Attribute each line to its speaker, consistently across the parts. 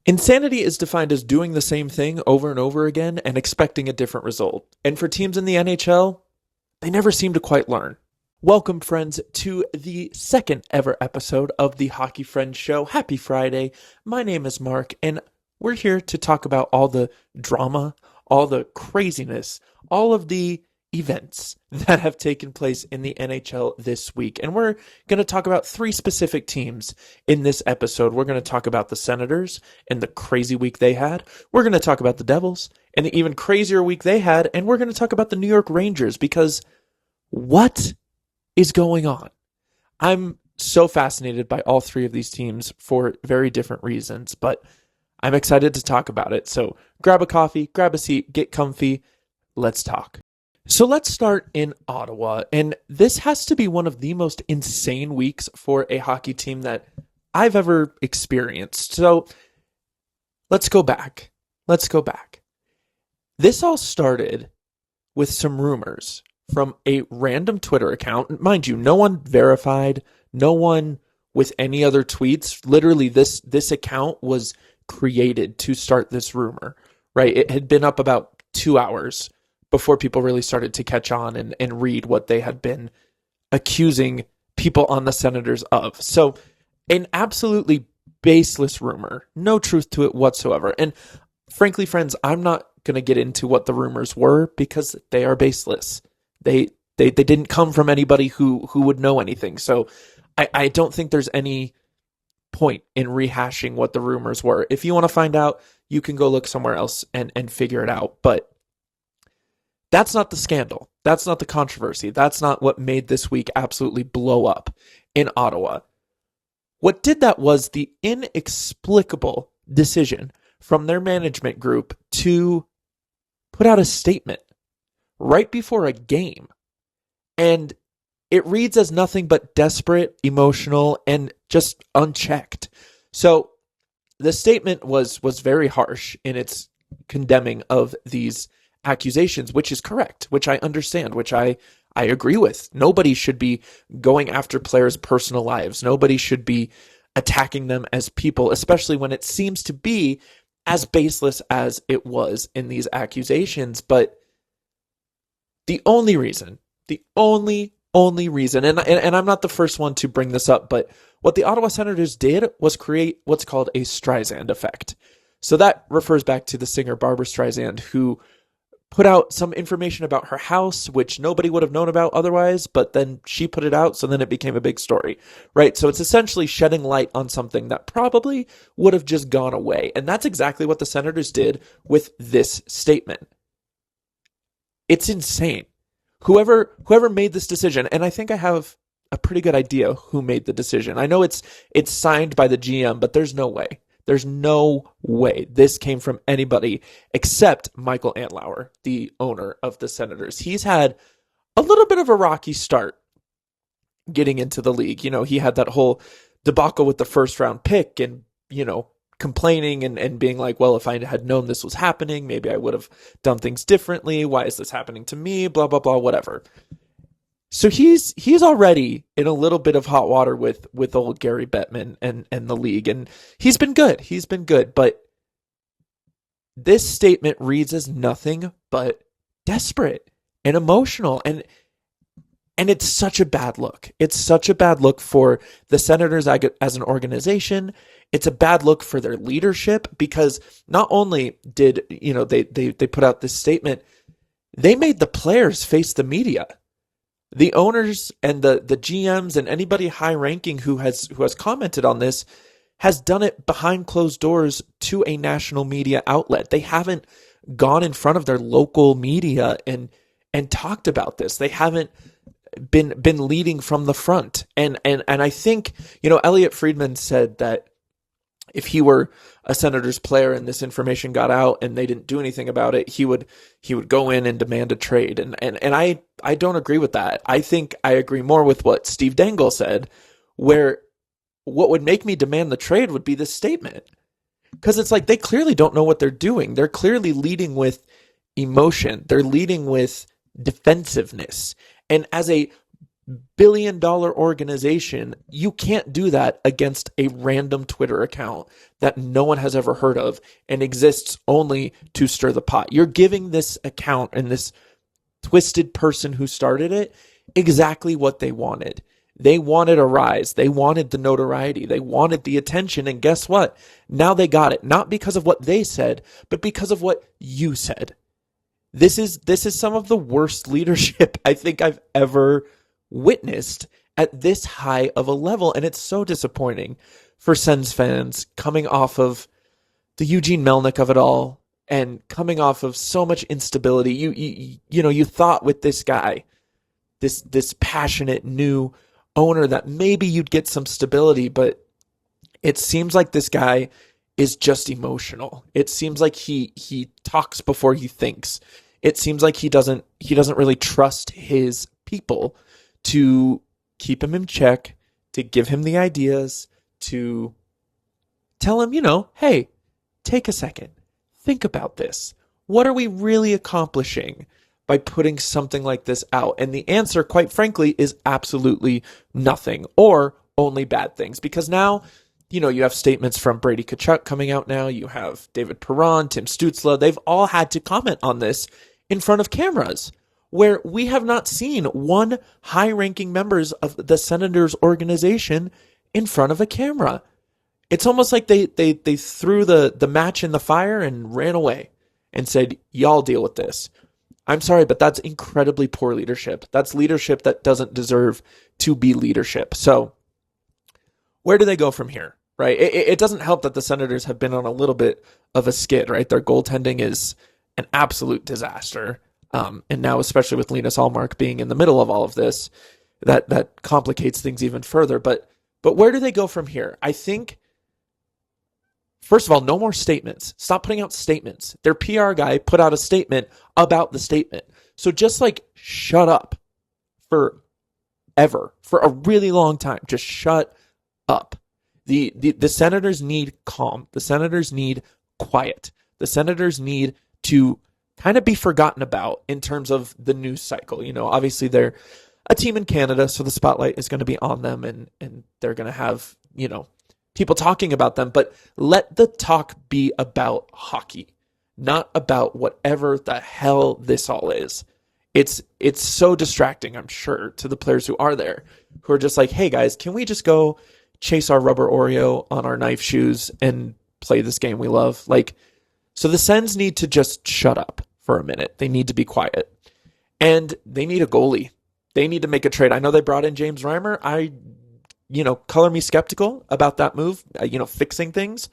Speaker 1: Insanity is defined as doing the same thing over and over again and expecting a different result. And for teams in the NHL, they never seem to quite learn. Welcome, friends, to the second ever episode of the Hockey Friends Show. Happy Friday. My name is Mark, and we're here to talk about all the drama, all the craziness, all of the events that have taken place in the NHL this week. And we're going to talk about three specific teams in this episode. We're going to talk about the Senators and the crazy week they had. We're going to talk about the Devils and the even crazier week they had. And we're going to talk about the New York Rangers, because what is going on? I'm so fascinated by all three of these teams for very different reasons, but I'm excited to talk about it. So grab a coffee, grab a seat, get comfy. Let's talk. So let's start in Ottawa, and this has to be one of the most insane weeks for a hockey team that I've ever experienced. So let's go back. This all started with some rumors from a random Twitter account. Mind you, no one verified, no one with any other tweets. Literally, this account was created to start this rumor, right? It had been up about 2 hours before people really started to catch on and read what they had been accusing people on the Senators of. So an absolutely baseless rumor, no truth to it whatsoever. And frankly, friends, I'm not going to get into what the rumors were because they are baseless. They didn't come from anybody who would know anything. So I don't think there's any point in rehashing what the rumors were. If you want to find out, you can go look somewhere else and figure it out. But that's not the scandal. That's not the controversy. That's not what made this week absolutely blow up in Ottawa. What did that was the inexplicable decision from their management group to put out a statement right before a game. And it reads as nothing but desperate, emotional, and just unchecked. So the statement was very harsh in its condemning of these accusations, which is correct, which I understand, which I agree with. Nobody should be going after players' personal lives. Nobody should be attacking them as people, especially when it seems to be as baseless as it was in these accusations. But the only reason, and I'm not the first one to bring this up, but what the Ottawa Senators did was create what's called a Streisand effect. So that refers back to the singer Barbra Streisand, who put out some information about her house, which nobody would have known about otherwise, but then she put it out, so then it became a big story, right? So it's essentially shedding light on something that probably would have just gone away. And that's exactly what the Senators did with this statement. It's insane. Whoever made this decision, and I think I have a pretty good idea who made the decision. I know it's signed by the GM, but there's no way. There's no way this came from anybody except Michael Antlauer, the owner of the Senators. He's had a little bit of a rocky start getting into the league. You know, he had that whole debacle with the first round pick and, complaining and being like, well, if I had known this was happening, maybe I would have done things differently. Why is this happening to me? Blah, blah, blah, whatever. So he's already in a little bit of hot water with old Gary Bettman and the league, and he's been good, but this statement reads as nothing but desperate and emotional, and it's such a bad look. It's such a bad look for the Senators as an organization. It's a bad look for their leadership, because not only did they put out this statement, they made the players face the media. The owners and the GMs and anybody high ranking who has commented on this has done it behind closed doors to a national media outlet. They haven't gone in front of their local media and talked about this. They haven't been leading from the front. And I think, Elliot Friedman said that if he were a Senators player and this information got out and they didn't do anything about it, he would go in and demand a trade. And I don't agree with that. I think I agree more with what Steve Dangle said, where what would make me demand the trade would be this statement. Because it's like they clearly don't know what they're doing. They're clearly leading with emotion. They're leading with defensiveness. And as a billion-dollar organization, you can't do that against a random Twitter account that no one has ever heard of and exists only to stir the pot. You're giving this account and this twisted person who started it exactly what they wanted. They wanted a rise. They wanted the notoriety. They wanted the attention. And guess what? Now they got it. Not because of what they said, but because of what you said. This is some of the worst leadership I think I've ever witnessed at this high of a level. And it's so disappointing for Sens fans coming off of the Eugene Melnyk of it all and coming off of so much instability. You thought with this guy, this passionate new owner, that maybe you'd get some stability, but it seems like this guy is just emotional. It seems like he talks before he thinks. It seems like he doesn't really trust his people to keep him in check, to give him the ideas, to tell him, hey, take a second. Think about this. What are we really accomplishing by putting something like this out? And the answer, quite frankly, is absolutely nothing, or only bad things. Because now, you have statements from Brady Tkachuk coming out now. You have David Perron, Tim Stützle. They've all had to comment on this in front of cameras, where we have not seen one high-ranking members of the Senators organization in front of a camera. It's almost like they threw the match in the fire and ran away and said, y'all deal with this. I'm sorry, but that's incredibly poor leadership. That's leadership that doesn't deserve to be leadership. So where do they go from here, right? It doesn't help that the Senators have been on a little bit of a skid, right? Their goaltending is an absolute disaster. And now, especially with Linus Ullmark being in the middle of all of this, that complicates things even further. But where do they go from here? I think, first of all, no more statements. Stop putting out statements. Their PR guy put out a statement about the statement. So just shut up forever, for a really long time. Just shut up. The Senators need calm. The Senators need quiet. The Senators need to kind of be forgotten about in terms of the news cycle. Obviously they're a team in Canada, so the spotlight is going to be on them, and they're going to have, people talking about them, but let the talk be about hockey, not about whatever the hell this all is. It's so distracting, I'm sure, to the players who are there, who are just like, hey guys, can we just go chase our rubber Oreo on our knife shoes and play this game we love? So the Sens need to just shut up for a minute. They need to be quiet. And they need a goalie. They need to make a trade. I know they brought in James Reimer. Color me skeptical about that move, fixing things.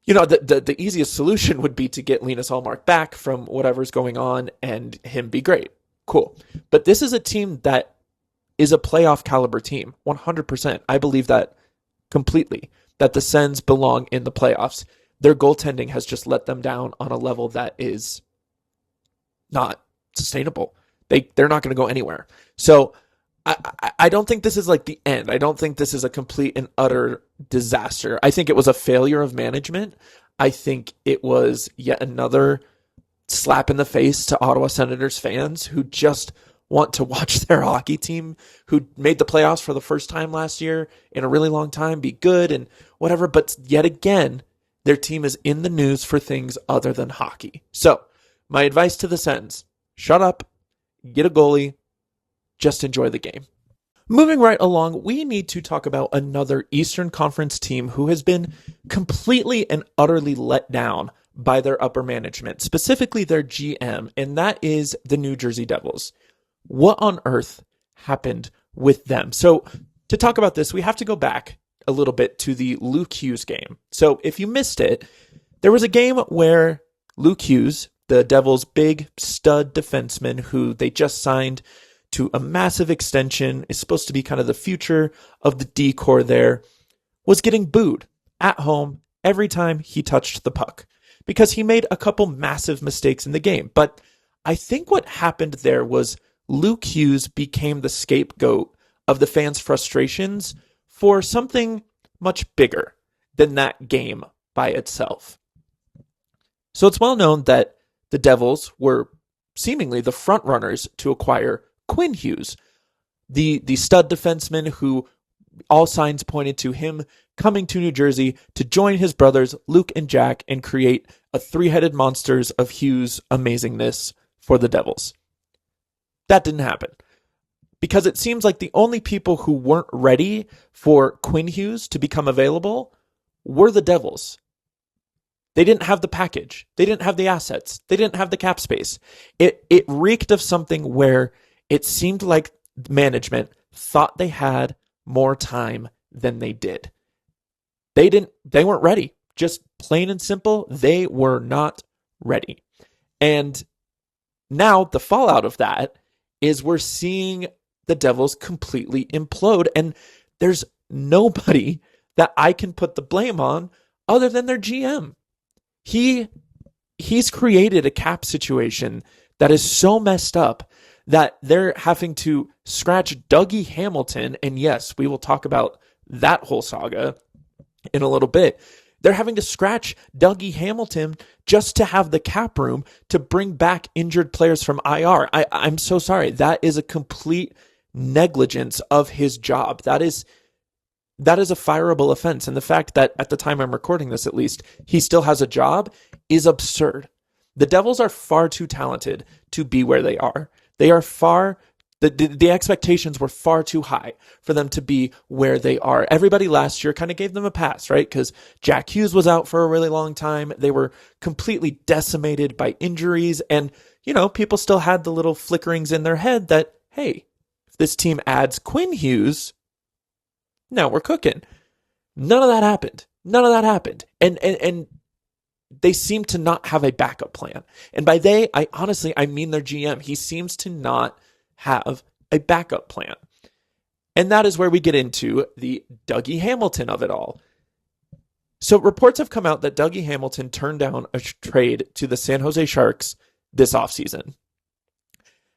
Speaker 1: The easiest solution would be to get Linus Ullmark back from whatever's going on and him be great. Cool. But this is a team that is a playoff caliber team, 100%. I believe that completely, that the Sens belong in the playoffs. Their goaltending has just let them down on a level that is not sustainable. They're not going to go anywhere. So I don't think this is the end. I don't think this is a complete and utter disaster. I think it was a failure of management. I think it was yet another slap in the face to Ottawa Senators fans who just want to watch their hockey team, who made the playoffs for the first time last year in a really long time, be good and whatever. But yet again, their team is in the news for things other than hockey. So my advice to the Sens, shut up, get a goalie, just enjoy the game. Moving right along, we need to talk about another Eastern Conference team who has been completely and utterly let down by their upper management, specifically their GM, and that is the New Jersey Devils. What on earth happened with them? So to talk about this, we have to go back a little bit to the Luke Hughes game. So if you missed it, there was a game where Luke Hughes, the Devils' big stud defenseman who they just signed to a massive extension, is supposed to be kind of the future of the D-core there, was getting booed at home every time he touched the puck because he made a couple massive mistakes in the game. But I think what happened there was Luke Hughes became the scapegoat of the fans' frustrations for something much bigger than that game by itself. So it's well known that the Devils were seemingly the front runners to acquire Quinn Hughes. the stud defenseman who all signs pointed to him coming to New Jersey to join his brothers Luke and Jack and create a three-headed monsters of Hughes amazingness for the Devils. That didn't happen because it seems like the only people who weren't ready for Quinn Hughes to become available were the Devils. They didn't have the package. They didn't have the assets. They didn't have the cap space. It reeked of something where it seemed like management thought they had more time than they did. They weren't ready. Just plain and simple, they were not ready. And now the fallout of that is we're seeing the Devils completely implode, and there's nobody that I can put the blame on other than their GM. He's created a cap situation that is so messed up that they're having to scratch Dougie Hamilton, and yes, we will talk about that whole saga in a little bit. They're having to scratch Dougie Hamilton just to have the cap room to bring back injured players from IR. I'm so sorry. That is a complete negligence of his job. That is a fireable offense. And the fact that at the time I'm recording this, at least, he still has a job is absurd. The Devils are far too talented to be where they are. They are the expectations were far too high for them to be where they are. Everybody last year kind of gave them a pass, right? Because Jack Hughes was out for a really long time. They were completely decimated by injuries. And, people still had the little flickerings in their head that, hey, if this team adds Quinn Hughes, now we're cooking. None of that happened. And they seem to not have a backup plan. And by they, I mean their GM. He seems to not have a backup plan. And that is where we get into the Dougie Hamilton of it all. So reports have come out that Dougie Hamilton turned down a trade to the San Jose Sharks this offseason.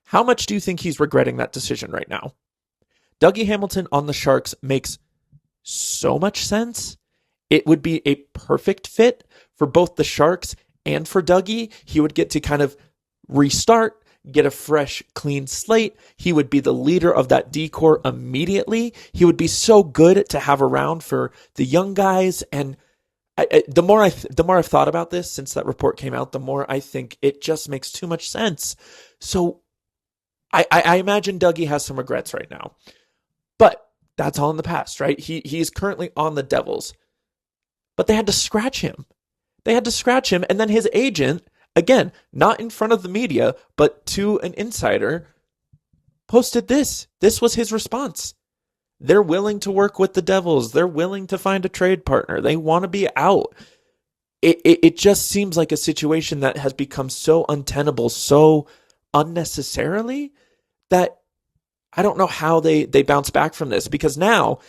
Speaker 1: How much do you think he's regretting that decision right now? Dougie Hamilton on the Sharks makes so much sense. It would be a perfect fit for both the Sharks and for Dougie. He would get to kind of restart, get a fresh, clean slate. He would be the leader of that D-corps immediately. He would be so good to have around for the young guys. And the more I've thought about this since that report came out, the more I think it just makes too much sense. So I imagine Dougie has some regrets right now, but that's all in the past, right? He's currently on the Devils, but they had to scratch him. And then his agent, again, not in front of the media, but to an insider, posted this. This was his response. They're willing to work with the Devils. They're willing to find a trade partner. They want to be out. It just seems like a situation that has become so untenable, so unnecessarily, that I don't know how they bounce back from this, because now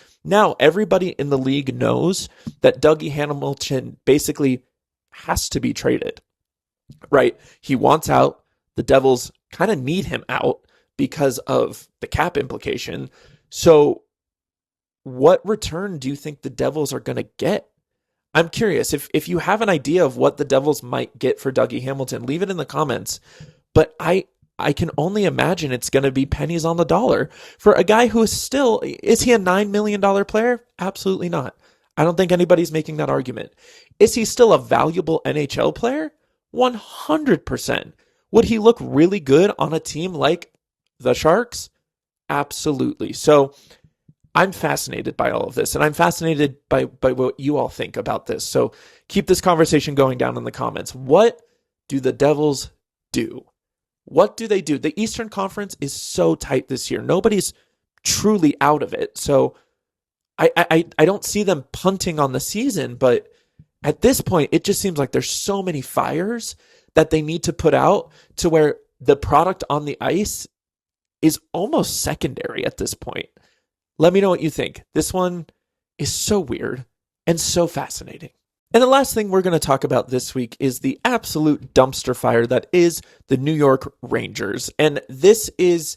Speaker 1: everybody in the league knows that Dougie Hamilton basically has to be traded. Right? He wants out. The Devils kind of need him out because of the cap implication. So what return do you think the Devils are going to get? I'm curious. If you have an idea of what the Devils might get for Dougie Hamilton, leave it in the comments. But I can only imagine it's going to be pennies on the dollar for a guy who is he a $9 million player? Absolutely not. I don't think anybody's making that argument. Is he still a valuable NHL player? 100%. Would he look really good on a team like the Sharks? Absolutely. So I'm fascinated by all of this, and I'm fascinated by what you all think about this. So keep this conversation going down in the comments. What do the Devils do? What do they do? The Eastern Conference is so tight this year. Nobody's truly out of it. So I don't see them punting on the season, but at this point, it just seems like there's so many fires that they need to put out to where the product on the ice is almost secondary at this point. Let me know what you think. This one is so weird and so fascinating. And the last thing we're going to talk about this week is the absolute dumpster fire that is the New York Rangers. And this is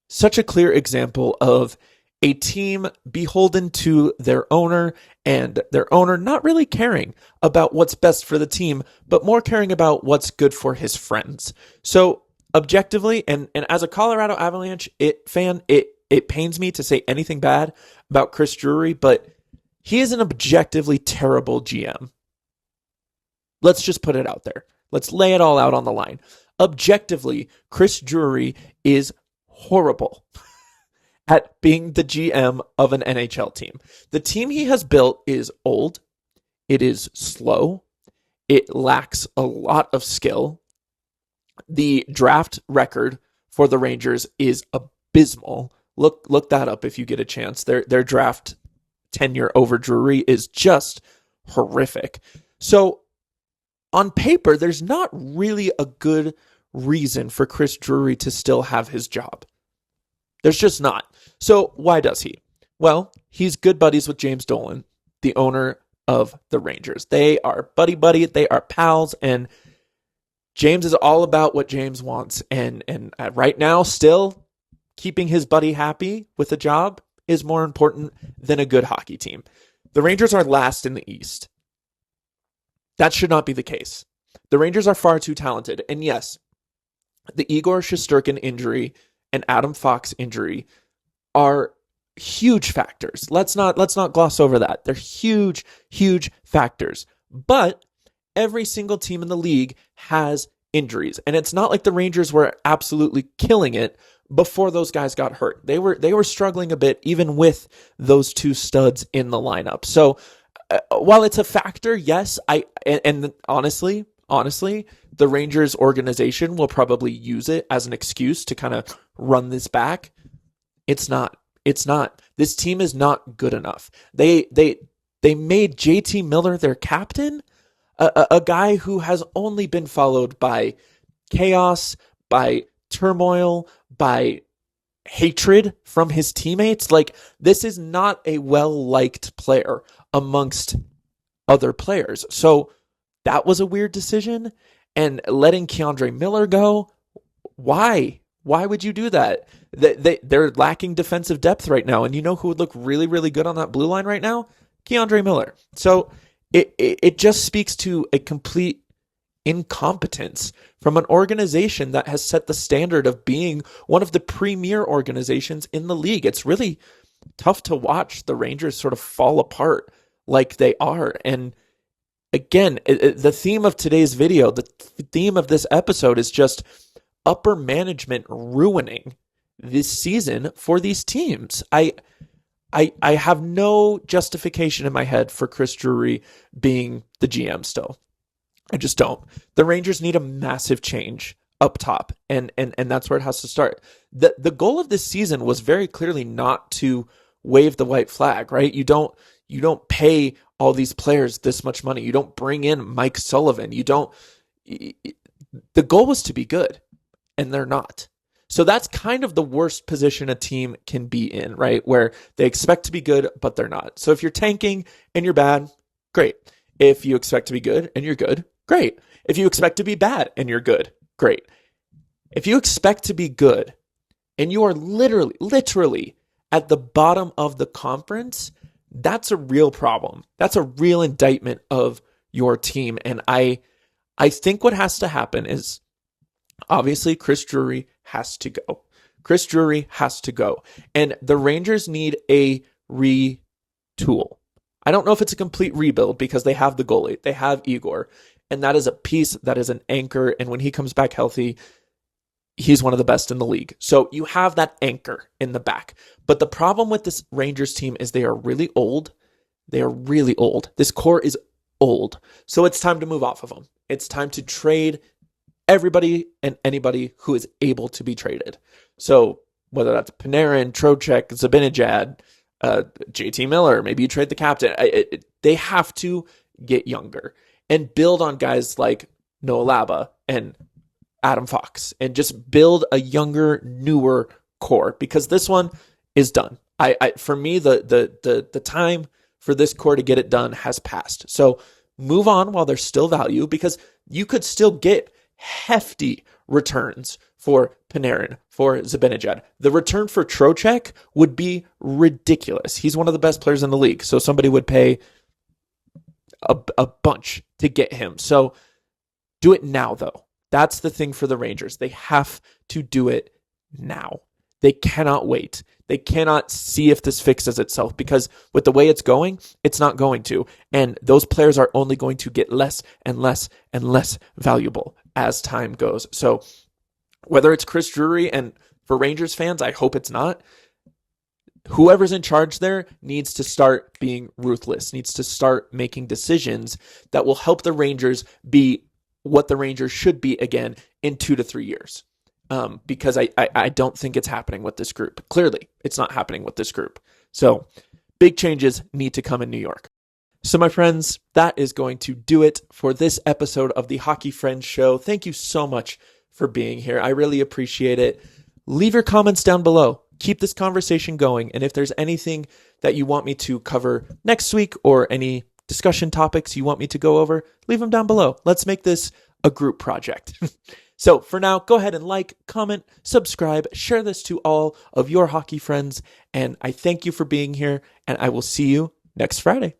Speaker 1: such a clear example of a team beholden to their owner, and their owner not really caring about what's best for the team, but more caring about what's good for his friends. So objectively, and as a Colorado Avalanche fan, it it pains me to say anything bad about Chris Drury, but he is an objectively terrible GM. Let's just put it out there. Let's lay it all out on the line. Objectively, Chris Drury is horrible at being the GM of an NHL team. The team he has built is old. It is slow. It lacks a lot of skill. The draft record for the Rangers is abysmal. Look that up if you get a chance. Their draft tenure over Drury is just horrific. So on paper, there's not really a good reason for Chris Drury to still have his job. There's just not. So why does he? Well, he's good buddies with James Dolan, the owner of the Rangers. They are buddy-buddy. They are pals, and James is all about what James wants. And right now, still keeping his buddy happy with a job is more important than a good hockey team. The Rangers are last in the East. That should not be the case. The Rangers are far too talented. And yes, the Igor Shesterkin injury and Adam Fox injury are huge factors. Let's not gloss over that. They're huge, huge factors. But every single team in the league has injuries. And it's not like the Rangers were absolutely killing it before those guys got hurt. They were struggling a bit even with those two studs in the lineup. So while it's a factor, yes, and honestly, the Rangers organization will probably use it as an excuse to kind of run this back. It's not. This team is not good enough. They made JT Miller their captain, a guy who has only been followed by chaos, by turmoil, by hatred from his teammates. Like, this is not a well-liked player amongst other players. So that was a weird decision. And letting Keandre Miller go, why? Why would you do that? They're lacking defensive depth right now. And you know who would look really, really good on that blue line right now? Keandre Miller. So it just speaks to a complete incompetence from an organization that has set the standard of being one of the premier organizations in the league. It's really tough to watch the Rangers sort of fall apart like they are. And again, the theme of today's video, the theme of this episode is just upper management ruining this season for these teams. I have no justification in my head for Chris Drury being the GM still. I just don't. The Rangers need a massive change up top, and that's where it has to start. The goal of this season was very clearly not to wave the white flag, right? You don't pay all these players this much money. You don't bring in Mike Sullivan. The goal was to be good, and they're not. So that's kind of the worst position a team can be in, right? Where they expect to be good, but they're not. So if you're tanking and you're bad, great. If you expect to be good and you're good, great. If you expect to be bad and you're good, great. If you expect to be good and you are literally at the bottom of the conference, that's a real problem. That's a real indictment of your team. And I think what has to happen is, obviously, Chris Drury has to go. Chris Drury has to go. And the Rangers need a retool. I don't know if it's a complete rebuild because they have the goalie. They have Igor. And that is a piece, that is an anchor. And when he comes back healthy, he's one of the best in the league. So you have that anchor in the back. But the problem with this Rangers team is they are really old. They are really old. This core is old. So it's time to move off of them. It's time to trade everybody and anybody who is able to be traded. So whether that's Panarin, Trocheck, Zibanejad, JT Miller, maybe you trade the captain. They have to get younger and build on guys like Noah Laba and Adam Fox and just build a younger, newer core, because this one is done. For me, the time for this core to get it done has passed. So move on while there's still value, because you could still get hefty returns for Panarin, for Zibanejad. The return for Trocheck would be ridiculous. He's one of the best players in the league, so somebody would pay a bunch to get him. So do it now, though. That's the thing for the Rangers. They have to do it now. They cannot wait. They cannot see if this fixes itself, because with the way it's going, it's not going to. And those players are only going to get less and less and less valuable as time goes. So whether it's Chris Drury, and for Rangers fans, I hope it's not, whoever's in charge there needs to start being ruthless, needs to start making decisions that will help the Rangers be what the Rangers should be again in 2 to 3 years. Because I don't think it's happening with this group. Clearly, it's not happening with this group. So big changes need to come in New York. So my friends, that is going to do it for this episode of the Hockey Friends Show. Thank you so much for being here. I really appreciate it. Leave your comments down below. Keep this conversation going. And if there's anything that you want me to cover next week, or any discussion topics you want me to go over, leave them down below. Let's make this a group project. So for now, go ahead and like, comment, subscribe, share this to all of your hockey friends. And I thank you for being here, and I will see you next Friday.